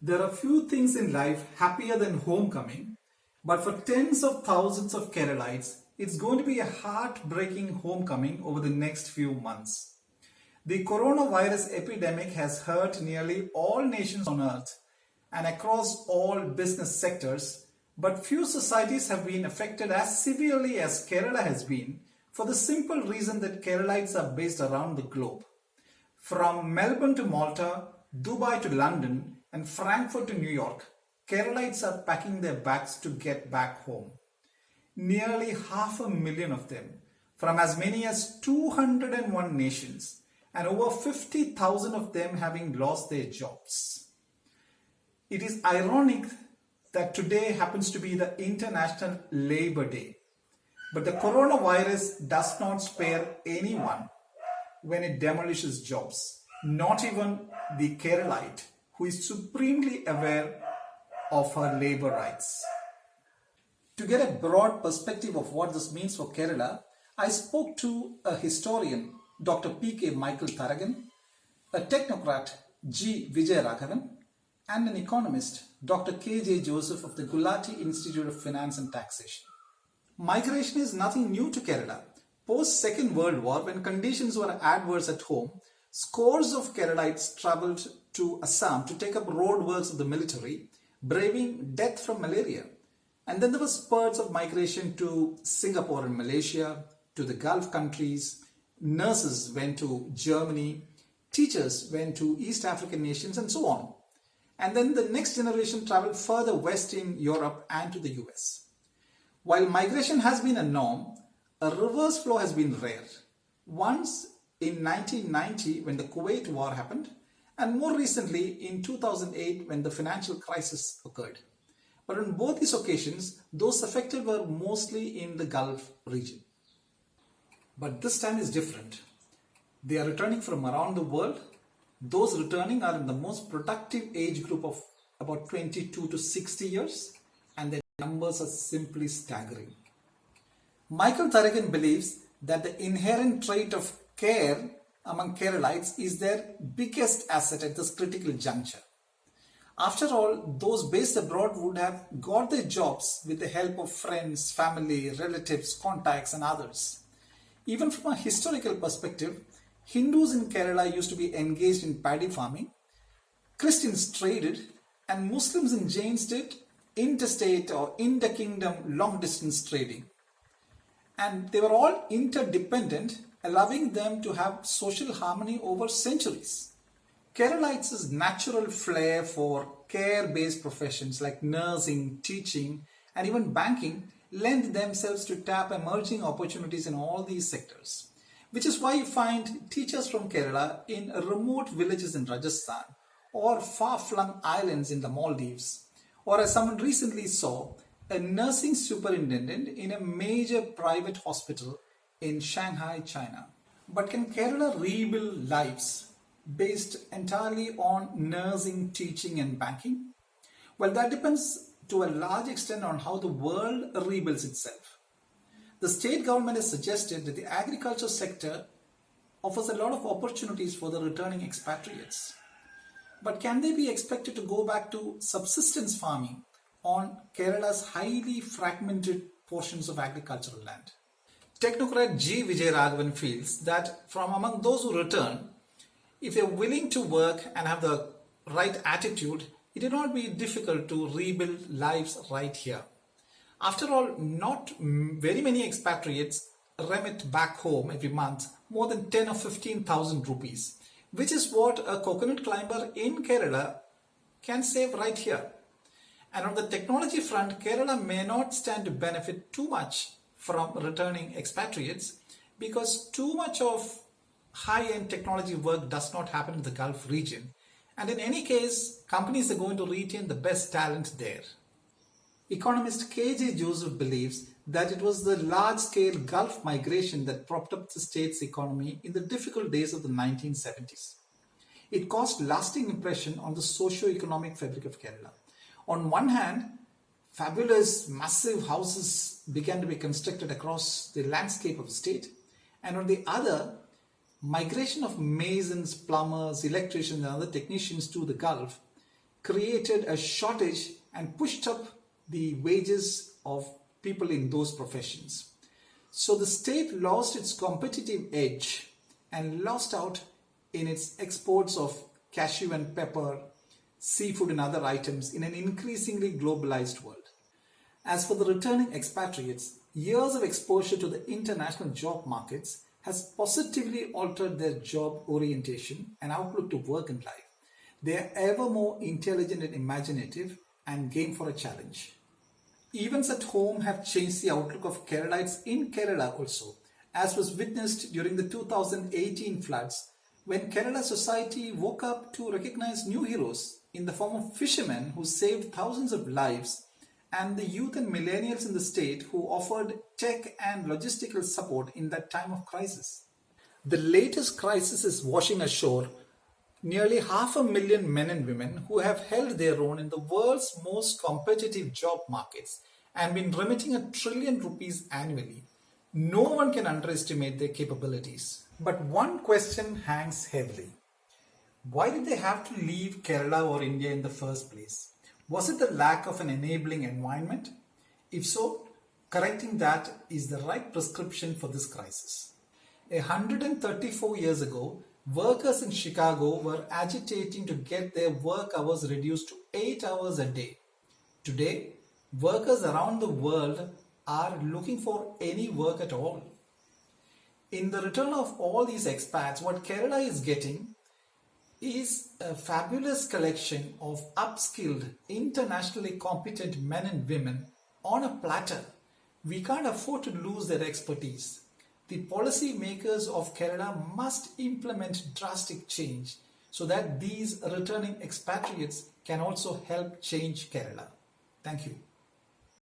There are few things in life happier than homecoming, but for tens of thousands of Keralites, it's going to be a heartbreaking homecoming over the next few months. The coronavirus epidemic has hurt nearly all nations on earth and across all business sectors, but few societies have been affected as severely as Kerala has been for the simple reason that Keralites are based around the globe. From Melbourne to Malta, Dubai to London, and Frankfurt to New York, Keralites are packing their bags to get back home. Nearly 500,000 of them, from as many as 201 nations, and over 50,000 of them having lost their jobs. It is ironic that today happens to be the International Labour Day, but the coronavirus does not spare anyone when it demolishes jobs, not even the Keralite, who is supremely aware of her labour rights. To get a broad perspective of what this means for Kerala, I spoke to a historian, Dr. P.K. Michael Tharagan, a technocrat, G. Vijayaraghavan, and an economist, Dr. K.J. Joseph of the Gulati Institute of Finance and Taxation. Migration is nothing new to Kerala. Post Second World War, when conditions were adverse at home, scores of Keralites travelled to Assam to take up road works of the military, braving death from malaria. And then there were spurts of migration to Singapore and Malaysia, to the Gulf countries. Nurses went to Germany, teachers went to East African nations, and so on. And then the next generation travelled further west in Europe and to the US. While migration has been a norm, a reverse flow has been rare. Once in 1990 when the Kuwait War happened, and more recently in 2008 when the financial crisis occurred. But on both these occasions, those affected were mostly in the Gulf region. But this time is different. They are returning from around the world. Those returning are in the most productive age group of about 22 to 60 years, and their numbers are simply staggering. Michael Tharagan believes that the inherent trait of care among Keralites is their biggest asset at this critical juncture. After all, those based abroad would have got their jobs with the help of friends, family, relatives, contacts, and others. Even from a historical perspective, Hindus in Kerala used to be engaged in paddy farming, Christians traded, and Muslims and Jains did interstate or inter-kingdom long-distance trading. And they were all interdependent, allowing them to have social harmony over centuries. Keralites' natural flair for care-based professions like nursing, teaching, and even banking lend themselves to tap emerging opportunities in all these sectors. Which is why you find teachers from Kerala in remote villages in Rajasthan or far-flung islands in the Maldives, or as someone recently saw, a nursing superintendent in a major private hospital in Shanghai, China. But can Kerala rebuild lives based entirely on nursing, teaching, and banking? Well, that depends to a large extent on how the world rebuilds itself. The state government has suggested that the agriculture sector offers a lot of opportunities for the returning expatriates. But can they be expected to go back to subsistence farming on Kerala's highly fragmented portions of agricultural land? Technocrat G. Vijayaraghavan feels that from among those who return, if they are willing to work and have the right attitude, it will not be difficult to rebuild lives right here. After all, not very many expatriates remit back home every month more than 10 or 15,000 rupees, which is what a coconut climber in Kerala can save right here. And on the technology front, Kerala may not stand to benefit too much from returning expatriates because too much of high-end technology work does not happen in the Gulf region. And in any case, companies are going to retain the best talent there. Economist K.J. Joseph believes that it was the large-scale Gulf migration that propped up the state's economy in the difficult days of the 1970s. It caused lasting impression on the socio-economic fabric of Kerala. On one hand, fabulous, massive houses began to be constructed across the landscape of the state, and on the other, migration of masons, plumbers, electricians, and other technicians to the Gulf created a shortage and pushed up the wages of people in those professions. So the state lost its competitive edge and lost out in its exports of cashew and pepper, seafood and other items in an increasingly globalized world. As for the returning expatriates, years of exposure to the international job markets has positively altered their job orientation and outlook to work and life. They are ever more intelligent and imaginative and game for a challenge. Events at home have changed the outlook of Keralites in Kerala also, as was witnessed during the 2018 floods, when Kerala society woke up to recognize new heroes in the form of fishermen who saved thousands of lives, and the youth and millennials in the state who offered tech and logistical support in that time of crisis. The latest crisis is washing ashore nearly 500,000 men and women who have held their own in the world's most competitive job markets and been remitting ₹1 trillion annually. No one can underestimate their capabilities. But one question hangs heavily. Why did they have to leave Kerala or India in the first place? Was it the lack of an enabling environment? If so, correcting that is the right prescription for this crisis. 134 years ago, workers in Chicago were agitating to get their work hours reduced to 8 hours a day. Today, workers around the world are looking for any work at all. In the return of all these expats, what Kerala is getting is a fabulous collection of upskilled, internationally competent men and women on a platter. We can't afford to lose their expertise. The policy makers of Kerala must implement drastic change so that these returning expatriates can also help change Kerala. Thank you.